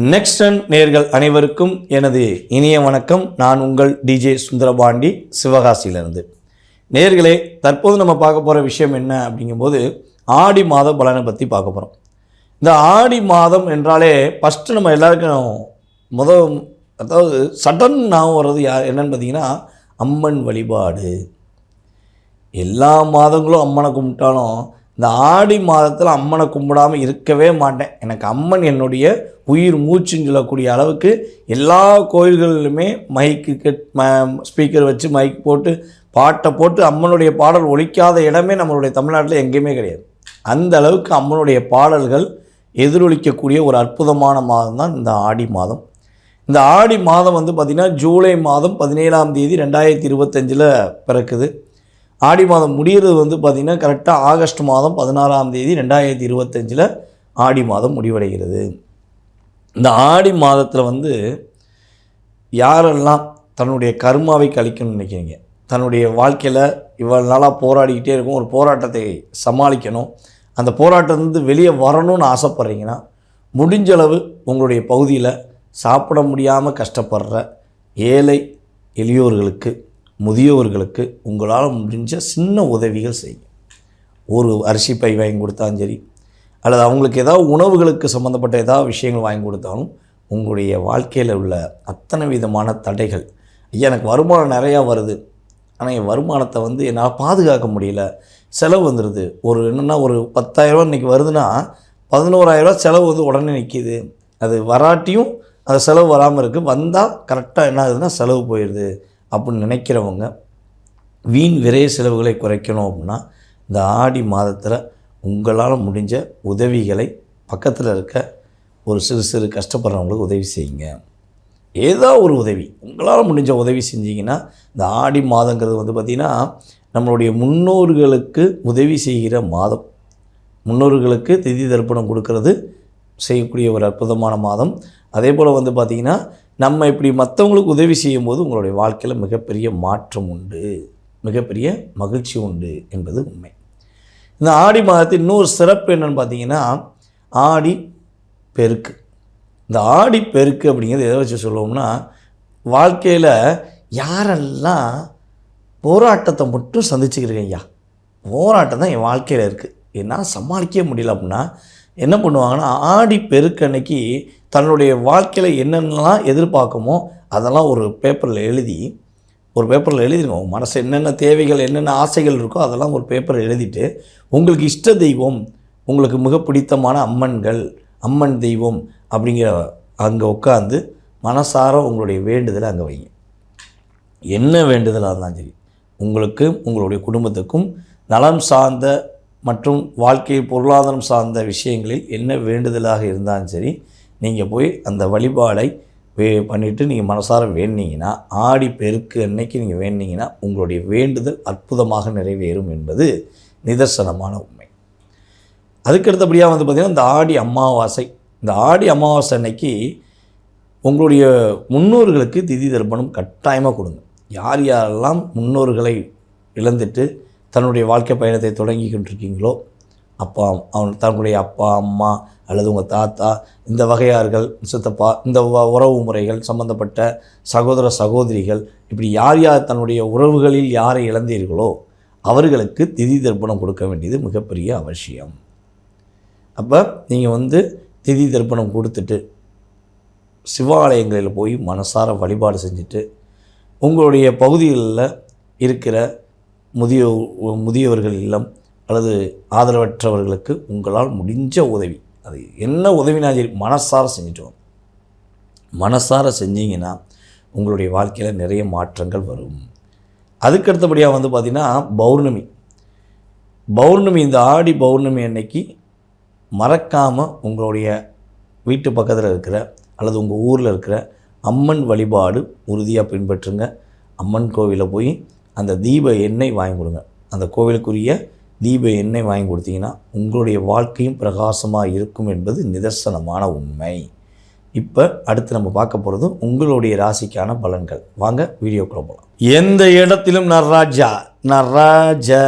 நெக்ஸ்டன் நேர்கள் அனைவருக்கும் எனது இனிய வணக்கம். நான் உங்கள் டிஜே சுந்தரபாண்டி, சிவகாசியிலிருந்து. நேர்களே, தற்போது நம்ம பார்க்க போகிற விஷயம் என்ன அப்படிங்கும்போது ஆடி மாத பலனை பற்றி பார்க்க போகிறோம். இந்த ஆடி மாதம் என்றாலே ஃபஸ்ட்டு நம்ம எல்லாருக்கும் அதாவது சடன் ஞாபகம் வர்றது என்னன்னு பார்த்தீங்கன்னா அம்மன் வழிபாடு. எல்லா மாதங்களும் அம்மனை கும்பிட்டாலும் இந்த ஆடி மாதத்தில் அம்மனை கும்பிடாமல் இருக்கவே மாட்டேன். எனக்கு அம்மன் என்னுடைய உயிர் மூச்சுன்னு சொல்லக்கூடிய அளவுக்கு எல்லா கோயில்களிலுமே ஸ்பீக்கர் வச்சு மைக் போட்டு பாட்டை போட்டு அம்மனுடைய பாடல் ஒலிக்காத இடமே நம்மளுடைய தமிழ்நாட்டில் எங்கேயுமே கிடையாது. அந்த அளவுக்கு அம்மனுடைய பாடல்கள் எதிரொலிக்கக்கூடிய ஒரு அற்புதமான மாதம் தான் இந்த ஆடி மாதம். இந்த ஆடி மாதம் பார்த்திங்கன்னா ஜூலை மாதம் 17ஆம் தேதி 2025 பிறக்குது. ஆடி மாதம் முடிகிறது பார்த்திங்கன்னா கரெக்டாக ஆகஸ்ட் மாதம் 16ஆம் தேதி 2025 ஆடி மாதம் முடிவடைகிறது. இந்த ஆடி மாதத்தில் யாரெல்லாம் தன்னுடைய கர்மாவை கழிக்கணும்னு நினைக்கிறீங்க, தன்னுடைய வாழ்க்கையில் இவ்வளவு நாளாக போராடிக்கிட்டே இருக்கும், ஒரு போராட்டத்தை சமாளிக்கணும், அந்த போராட்டத்திலிருந்து வெளியே வரணும்னு ஆசைப்பட்றீங்கன்னா, முடிஞ்சளவு உங்களுடைய பகுதியில் சாப்பிட முடியாமல் கஷ்டப்படுற ஏழை எளியோர்களுக்கு, முதியோர்களுக்கு உங்களால் முடிஞ்ச சின்ன உதவிகள் செய்யுங்க. ஒரு அரிசி பை வாங்கி கொடுத்தாலும் சரி, அல்லது அவங்களுக்கு ஏதாவது உணவுகளுக்கு சம்மந்தப்பட்ட ஏதாவது விஷயங்கள் வாங்கி கொடுத்தாலும் உங்களுடைய வாழ்க்கையில் உள்ள அத்தனை விதமான தடைகள், ஐயா எனக்கு வருமானம் நிறையா வருது, ஆனால் என் வருமானத்தை என்னால் பாதுகாக்க முடியல, செலவு வந்துடுது, ஒரு 10,000 இன்றைக்கி வருதுன்னா 11,000 செலவு உடனே நிற்கிது, அது வராட்டியும் அது செலவு வராமல் இருக்குது, வந்தால் கரெக்டாக என்ன ஆகுதுன்னா செலவு போயிடுது அப்படின்னு நினைக்கிறவங்க வீண் விரைய செலவுகளை குறைக்கணும் அப்படின்னா இந்த ஆடி மாதத்தில் உங்களால் முடிஞ்ச உதவிகளை பக்கத்தில் இருக்க ஒரு சிறு கஷ்டப்படுறவங்களுக்கு உதவி செய்யுங்க. ஏதோ ஒரு உதவி உங்களால் முடிஞ்ச உதவி செஞ்சிங்கன்னா இந்த ஆடி மாதங்கிறது பார்த்திங்கன்னா நம்மளுடைய முன்னோர்களுக்கு உதவி செய்கிற மாதம். முன்னோர்களுக்கு திதி தர்ப்பணம் கொடுக்கறது செய்யக்கூடிய ஒரு அற்புதமான மாதம். அதே போல் பார்த்திங்கன்னா நம்ம இப்படி மற்றவங்களுக்கு உதவி செய்யும்போது உங்களுடைய வாழ்க்கையில் மிகப்பெரிய மாற்றம் உண்டு, மிகப்பெரிய மகிழ்ச்சி உண்டு என்பது உண்மை. இந்த ஆடி மாதத்தில் இன்னொரு சிறப்பு என்னென்னு பார்த்தீங்கன்னா ஆடி பெருக்கு. இந்த ஆடி பெருக்கு அப்படிங்கிறது எதை வச்சு சொல்லுவோம்னா, வாழ்க்கையில் யாரெல்லாம் போராட்டத்தை மட்டும் சந்திச்சுக்கிறீங்க, ஐயா போராட்டம் தான் என் வாழ்க்கையில் இருக்குது, என்னால் சமாளிக்கவே முடியல அப்படின்னா என்ன பண்ணுவாங்கன்னா, ஆடி பெருக்கு அன்னைக்கு தன்னுடைய வாழ்க்கையில் என்னென்னலாம் எதிர்பார்க்குமோ அதெல்லாம் ஒரு பேப்பரில் எழுதிடுங்க. உங்கள் மனசு என்னென்ன தேவைகள், என்னென்ன ஆசைகள் இருக்கோ அதெல்லாம் ஒரு பேப்பரில் எழுதிட்டு, உங்களுக்கு இஷ்ட தெய்வம், உங்களுக்கு மிக பிடித்தமான அம்மன் தெய்வம் அப்படிங்கிற அங்கே உட்காந்து மனசார உங்களுடைய வேண்டுதலை அங்கே வைங்க. என்ன வேண்டுதலாக இருந்தாலும் சரி, உங்களுக்கும் உங்களுடைய குடும்பத்துக்கும் நலம் சார்ந்த மற்றும் வாழ்க்கை பொருளாதாரம் சார்ந்த விஷயங்களில் என்ன வேண்டுதலாக இருந்தாலும் சரி, நீங்கள் போய் அந்த வழிபாடை பண்ணிவிட்டு நீங்கள் மனசார வேண்டினீங்கன்னா, ஆடி பெருக்கு அன்னைக்கு நீங்கள் வேண்டினீங்கன்னா உங்களுடைய வேண்டுதல் அற்புதமாக நிறைவேறும் என்பது நிதர்சனமான உண்மை. அதுக்கடுத்தபடியாக பார்த்திங்கன்னா இந்த ஆடி அமாவாசை. இந்த ஆடி அமாவாசை அன்னைக்கு உங்களுடைய முன்னோர்களுக்கு திதி தர்ப்பணம் கட்டாயமாக கொடுங்க. யார் யாரெல்லாம் முன்னோர்களை இழந்துட்டு தன்னுடைய வாழ்க்கை பயணத்தை தொடங்கி கொண்டிருக்கீங்களோ, தன்னுடைய அப்பா அம்மா அல்லது உங்கள் தாத்தா, இந்த வகையார்கள், சித்தப்பா, இந்த உறவு முறைகள் சம்பந்தப்பட்ட சகோதர சகோதரிகள், இப்படி யார் யார் தன்னுடைய உறவுகளில் யாரை இழந்தீர்களோ அவர்களுக்கு திதி தர்ப்பணம் கொடுக்க வேண்டியது மிகப்பெரிய அவசியம். அப்போ நீங்கள் திதி தர்ப்பணம் கொடுத்துட்டு சிவாலயங்களில் போய் மனசார வழிபாடு செஞ்சுட்டு உங்களுடைய பகுதிகளில் இருக்கிற முதியவர்கள் இல்லம் அல்லது ஆதரவற்றவர்களுக்கு உங்களால் முடிஞ்ச உதவி, அது என்ன உதவினாலும் சரி, மனசார செஞ்சுட்டோம். மனசார செஞ்சீங்கன்னா உங்களுடைய வாழ்க்கையில் நிறைய மாற்றங்கள் வரும். அதுக்கடுத்தபடியாக பார்த்திங்கன்னா பௌர்ணமி. இந்த ஆடி பௌர்ணமி அன்னைக்கு மறக்காமல் உங்களுடைய வீட்டு பக்கத்தில் இருக்கிற அல்லது உங்கள் ஊரில் இருக்கிற அம்மன் வழிபாடு உறுதியாக பின்பற்றுங்க. அம்மன் கோவிலில் போய் அந்த தீப எண்ணெய் வாங்கி கொடுங்க. அந்த கோவிலுக்குரிய தீப எண்ணெய் வாங்கி கொடுத்தீங்கன்னா உங்களுடைய வாழ்க்கையும் பிரகாசமாக இருக்கும் என்பது நிதர்சனமான உண்மை. இப்போ அடுத்து நம்ம பார்க்க போகிறது உங்களுடைய ராசிக்கான பலன்கள். வாங்க வீடியோக்குள்ள போகலாம். எந்த இடத்திலும் நர்ராஜா நர்ராஜா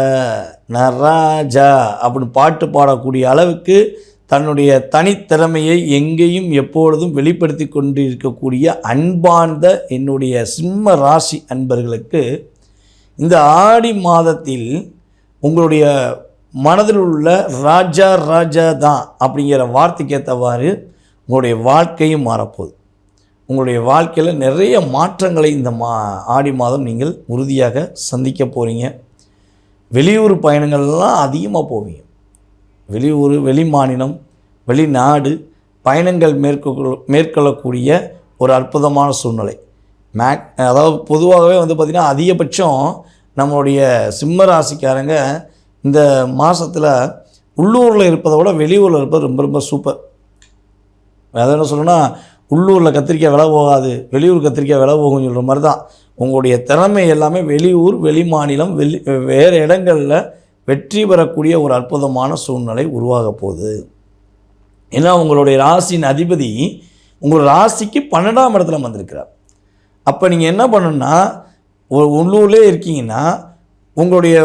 நர்ராஜா அப்படின்னு பாட்டு பாடக்கூடிய அளவுக்கு தன்னுடைய தனித்திறமையை எங்கேயும் எப்பொழுதும் வெளிப்படுத்தி கொண்டு இருக்கக்கூடிய அன்பார்ந்த என்னுடைய சிம்ம ராசி அன்பர்களுக்கு இந்த ஆடி மாதத்தில் உங்களுடைய மனதில் உள்ள ராஜா ராஜா தான் அப்படிங்கிற வார்த்தைக்கு ஏற்றவாறு உங்களுடைய வாழ்க்கையும் மாறப்போகுது. உங்களுடைய வாழ்க்கையில் நிறைய மாற்றங்களை இந்த ஆடி மாதம் நீங்கள் உறுதியாக சந்திக்க போகிறீங்க. வெளியூர் பயணங்கள்லாம் அதிகமாக போவீங்க. வெளியூர், வெளி மாநிலம், வெளிநாடு பயணங்கள் மேற்கொள்ளக்கூடிய ஒரு அற்புதமான சூழ்நிலை. அதாவது பொதுவாகவே பார்த்திங்கன்னா அதிகபட்சம் நம்மளுடைய சிம்ம ராசிக்காரங்க இந்த மாதத்தில் உள்ளூரில் இருப்பதை விட வெளியூரில் இருப்பது ரொம்ப ரொம்ப சூப்பர். அதை என்ன சொல்லணும்னா, உள்ளூரில் கத்திரிக்காய் விலை போகாது, வெளியூர் கத்திரிக்காய் விலை போகும்னு சொல்கிற மாதிரி தான் உங்களுடைய திறமை எல்லாமே வெளியூர், வெளி மாநிலம், வேறு இடங்களில் வெற்றி பெறக்கூடிய ஒரு அற்புதமான சூழ்நிலை உருவாக போகுது. ஏன்னா உங்களுடைய ராசியின் அதிபதி உங்கள் ராசிக்கு 12ஆம் இடத்துல வந்திருக்கிறார். அப்போ நீங்கள் என்ன பண்ணணுன்னா, உள்ளூர்லேயே இருக்கீங்கன்னா உங்களுடைய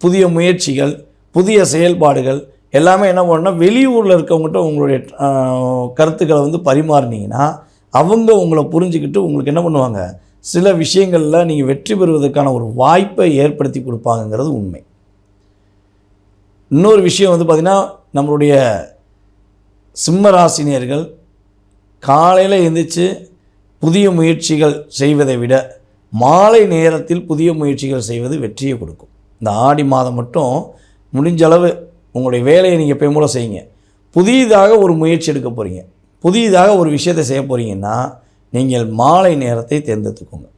புதிய முயற்சிகள், புதிய செயல்பாடுகள் எல்லாமே என்ன பண்ணணும்னா, வெளியூரில் இருக்கவங்ககிட்ட உங்களுடைய கருத்துக்களை பரிமாறினீங்கன்னா அவங்க உங்களை புரிஞ்சுக்கிட்டு உங்களுக்கு என்ன பண்ணுவாங்க, சில விஷயங்களில் நீங்கள் வெற்றி பெறுவதற்கான ஒரு வாய்ப்பை ஏற்படுத்தி கொடுப்பாங்கங்கிறது உண்மை. இன்னொரு விஷயம் பார்த்திங்கன்னா, நம்மளுடைய சிம்ம ராசினியர்கள் காலையில் எழுந்திரிச்சு புதிய முயற்சிகள் செய்வதை விட மாலை நேரத்தில் புதிய முயற்சிகள் செய்வது வெற்றியை கொடுக்கும். இந்த ஆடி மாதம் மட்டும் முடிஞ்ச அளவு உங்களுடைய வேலையை நீங்கள் பெருமூலம் செய்யுங்க. புதிதாக ஒரு முயற்சி எடுக்க போகிறீங்க, புதிதாக ஒரு விஷயத்தை செய்ய போகிறீங்கன்னா நீங்கள் மாலை நேரத்தை தேர்ந்தெடுத்துக்கோங்க.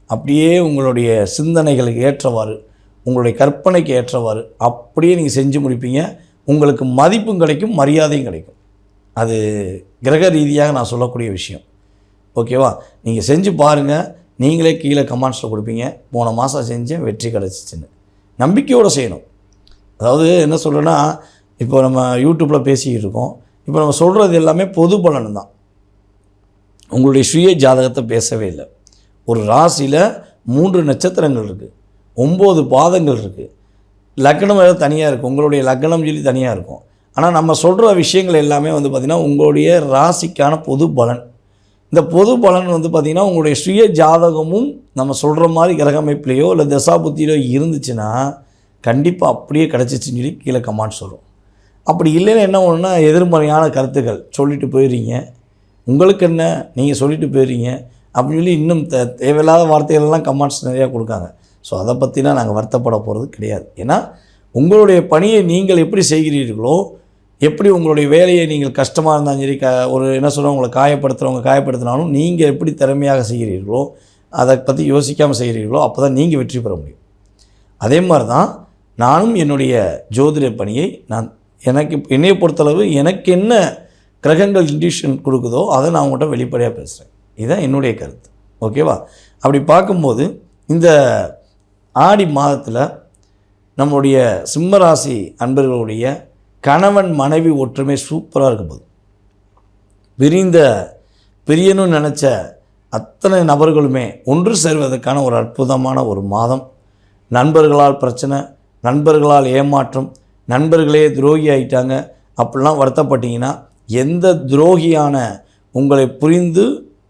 அப்படியே உங்களுடைய சிந்தனைகளுக்கு ஏற்றவாறு, உங்களுடைய கற்பனைக்கு ஏற்றவாறு அப்படியே நீங்கள் செஞ்சு முடிப்பீங்க. உங்களுக்கு மதிப்பும் கிடைக்கும், மரியாதையும் கிடைக்கும். அது கிரக ரீதியாக நான் சொல்லக்கூடிய விஷயம். ஓகேவா? நீங்கள் செஞ்சு பாருங்கள். நீங்களே கீழே கமெண்ட்ஸில் கொடுப்பீங்க, போன மாதம் செஞ்சேன் வெற்றி கிடச்சிச்சின்னு. நம்பிக்கையோடு செய்யணும். அதாவது என்ன சொல்கிறேன்னா, இப்போ நம்ம யூடியூப்பில் பேசிக்கிட்டு இருக்கோம். இப்போ நம்ம சொல்கிறது எல்லாமே பொது பலன் தான், உங்களுடைய சுய ஜாதகத்தை பேசவே இல்லை. ஒரு ராசியில் 3 நட்சத்திரங்கள் இருக்குது, 9 பாதங்கள் இருக்குது, லக்னம் ஏதாவது தனியாக இருக்குது, உங்களுடைய லக்னம் சொல்லி தனியாக இருக்கும். ஆனால் நம்ம சொல்கிற விஷயங்கள் எல்லாமே பார்த்திங்கன்னா உங்களுடைய ராசிக்கான பொது பலன். இந்த பொது பலன் பார்த்திங்கன்னா உங்களுடைய சுய ஜாதகமும் நம்ம சொல்கிற மாதிரி கிரக அமைப்பிலையோ இல்லை தசாபுத்தியிலோ இருந்துச்சுன்னா கண்டிப்பாக அப்படியே கிடச்சிச்சின்னு சொல்லி கீழே கமெண்ட் சொல்லும். அப்படி இல்லைன்னா என்ன ஒன்றுனா, எதிர்மறையான கருத்துக்கள் சொல்லிட்டு போயிடுறீங்க, உங்களுக்கு என்ன நீங்கள் சொல்லிட்டு போயிடுறீங்க அப்படின்னு சொல்லி இன்னும் தேவையில்லாத வார்த்தைகள்லாம் கமெண்ட்ஸ் நிறையா கொடுக்காங்க. ஸோ அதை பற்றிலாம் நாங்கள் வருத்தப்பட போகிறது கிடையாது. ஏன்னா உங்களுடைய பணியை நீங்கள் எப்படி செய்கிறீர்களோ, எப்படி உங்களுடைய வேலையை நீங்கள் கஷ்டமாக இருந்தாலும் சரி, ஒரு என்ன சொல்கிறோம், உங்களை காயப்படுத்துனாலும் நீங்கள் எப்படி திறமையாக செய்கிறீர்களோ, அதை பற்றி யோசிக்காமல் செய்கிறீர்களோ அப்போ தான் நீங்கள் வெற்றி பெற முடியும். அதே மாதிரி தான் நானும் என்னுடைய ஜோதிட பணியை என்னையை பொறுத்தளவு எனக்கு என்ன கிரகங்கள் இன்டியூஷன் கொடுக்குதோ அதை நான் உங்கள்கிட்ட வெளிப்படையாக பேசுகிறேன். இதுதான் என்னுடைய கருத்து. ஓகேவா? அப்படி பார்க்கும்போது இந்த ஆடி மாதத்தில் நம்முடைய சிம்மராசி அன்பர்களுடைய கணவன் மனைவி ஒற்றுமை சூப்பராக இருக்கும்போது, பிரியணும்னு நினச்ச அத்தனை நபர்களுமே ஒன்று சேர்வதற்கான ஒரு அற்புதமான ஒரு மாதம். நண்பர்களால் பிரச்சனை, நண்பர்களால் ஏமாற்றம், நண்பர்களே துரோகி ஆகிட்டாங்க அப்படிலாம் வருத்தப்பட்டீங்கன்னா, எந்த துரோகியான உங்களை புரிந்து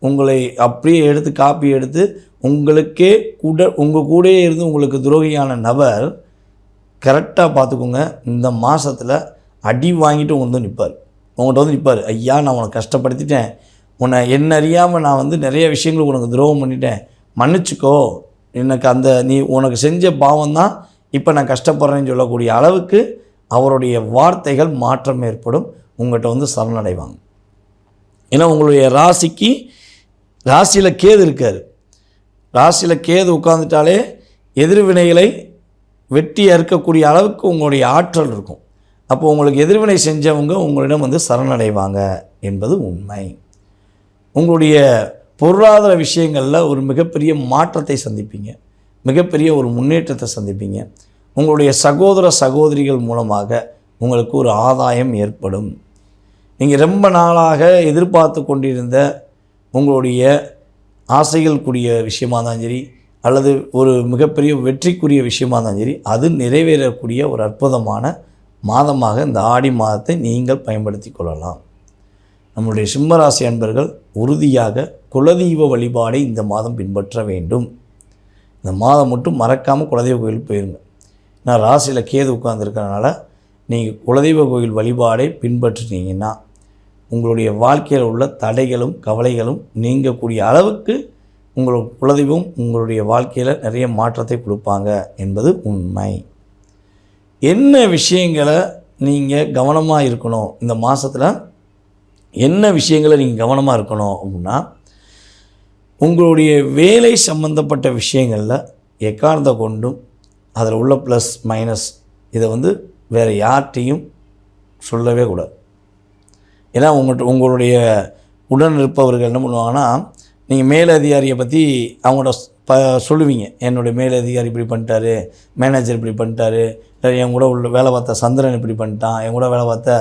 உங்களை அப்படியே எடுத்து காப்பி எடுத்து உங்களுக்கே உங்கள் கூடயே இருந்து உங்களுக்கு துரோகியான நபர் கரெக்டாக பார்த்துக்கோங்க, இந்த மாதத்தில் அடி வாங்கிட்டு உங்கள்கிட்ட வந்து நிற்பார். ஐயா, நான் உனக்கு கஷ்டப்படுத்திட்டேன், என்ன அறியாமல் நான் நிறைய விஷயங்கள் உனக்கு துரோகம் பண்ணிட்டேன், மன்னிச்சிக்கோ, எனக்கு உனக்கு செஞ்ச பாவம் தான் இப்போ நான் கஷ்டப்படுறேன்னு சொல்லக்கூடிய அளவுக்கு அவருடைய வார்த்தைகள் மாற்றம் ஏற்படும். உங்கள்கிட்ட சரணடைவாங்க. ஏன்னா உங்களுடைய ராசியில் கேது இருக்கார். ராசியில் கேது உட்காந்துட்டாலே எதிர்வினைகளை வெட்டி அறுக்கக்கூடிய அளவுக்கு உங்களுடைய ஆற்றல் இருக்கும். அப்போ உங்களுக்கு எதிர்வினை செஞ்சவங்க உங்களிடம் சரணடைவாங்க என்பது உண்மை. உங்களுடைய பொருளாதார விஷயங்களில் ஒரு மிகப்பெரிய மாற்றத்தை சந்திப்பீங்க, மிகப்பெரிய ஒரு முன்னேற்றத்தை சந்திப்பீங்க. உங்களுடைய சகோதர சகோதரிகள் மூலமாக உங்களுக்கு ஒரு ஆதாயம் ஏற்படும். நீங்கள் ரொம்ப நாளாக எதிர்பார்த்து கொண்டிருந்த உங்களுடைய ஆசைகள் கூடிய விஷயமாக தான் சரி, அல்லது ஒரு மிகப்பெரிய வெற்றிக்குரிய விஷயமாக தான் சரி, அது நிறைவேறக்கூடிய ஒரு அற்புதமான மாதமாக இந்த ஆடி மாதத்தை நீங்கள் பயன்படுத்தி கொள்ளலாம். நம்முடைய சிம்மராசி அன்பர்கள் உறுதியாக குலதெய்வ வழிபாடை இந்த மாதம் பின்பற்ற வேண்டும். இந்த மாதம் மட்டும் மறக்காமல் குலதெய்வ கோயில் போயிருங்க. நான் ராசியில் கேது உட்கார்ந்துருக்கறனால நீங்கள் குலதெய்வ கோயில் வழிபாடை பின்பற்றினீங்கன்னா உங்களுடைய வாழ்க்கையில் உள்ள தடைகளும் கவலைகளும் நீங்கக்கூடிய அளவுக்கு உங்களோட குலதெய்வம் உங்களுடைய வாழ்க்கையில் நிறைய மாற்றத்தை கொடுப்பாங்க என்பது உண்மை. என்ன விஷயங்களை நீங்கள் கவனமாக இருக்கணும் இந்த மாதத்தில், என்ன விஷயங்களை நீங்கள் கவனமாக இருக்கணும் அப்படின்னா, உங்களுடைய வேலை சம்பந்தப்பட்ட விஷயங்களில் எக்காரணத்தை கொண்டும் அதில் உள்ள ப்ளஸ் மைனஸ் இதை வேறு யார்கிட்டையும் சொல்லவே கூடாது. ஏன்னா உங்களுடைய உடன் இருப்பவர்கள் என்ன பண்ணுவாங்கன்னா, நீங்கள் மேலதிகாரியை பற்றி அவங்கள்ட்ட சொல்லுவீங்க, என்னுடைய மேலதிகாரி இப்படி பண்ணிட்டாரு, மேனேஜர் இப்படி பண்ணிட்டாரு, இல்லை என் கூட உள்ள வேலை பார்த்த சந்திரன் இப்படி பண்ணிட்டான், என் கூட வேலை பார்த்த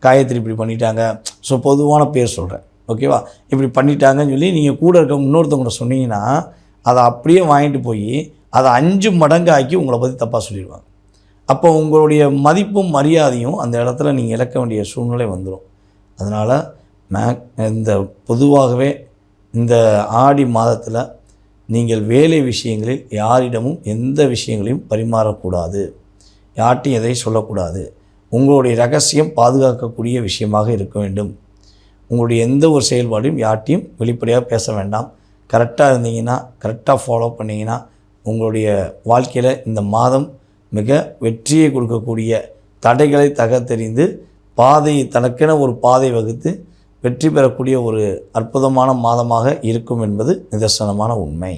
காயத்ரி இப்படி பண்ணிட்டாங்க. ஸோ பொதுவான பேர் சொல்கிறேன், ஓகேவா? இப்படி பண்ணிட்டாங்கன்னு சொல்லி நீங்கள் கூட இருக்க இன்னொருத்தவங்க சொன்னீங்கன்னா அதை அப்படியே வாங்கிட்டு போய் அதை 5 மடங்கு ஆக்கி உங்களை பற்றி தப்பாக சொல்லிடுவாங்க. அப்போ உங்களுடைய மதிப்பும் மரியாதையும் அந்த இடத்துல நீங்கள் இழக்க வேண்டிய சூழ்நிலை வந்துடும். அதனால் இந்த பொதுவாகவே இந்த ஆடி மாதத்தில் நீங்கள் வேலை விஷயங்களில் யாரிடமும் எந்த விஷயங்களையும் பரிமாறக்கூடாது, யார்ட்டையும் எதை சொல்லக்கூடாது. உங்களுடைய ரகசியம் பாதுகாக்கக்கூடிய விஷயமாக இருக்க வேண்டும். உங்களுடைய எந்த ஒரு செயல்பாடையும் யார்ட்டையும் வெளிப்படையாக பேச வேண்டாம். கரெக்டாக இருந்தீங்கன்னா, கரெக்டாக ஃபாலோ பண்ணிங்கன்னா உங்களுடைய வாழ்க்கையில் இந்த மாதம் மிக வெற்றியை கொடுக்கக்கூடிய, தடைகளை தகர்த்தெறிந்து பாதையை தனக்கென ஒரு பாதை வகுத்து வெற்றி பெறக்கூடிய ஒரு அற்புதமான மாதமாக இருக்கும் என்பது நிதர்சனமான உண்மை.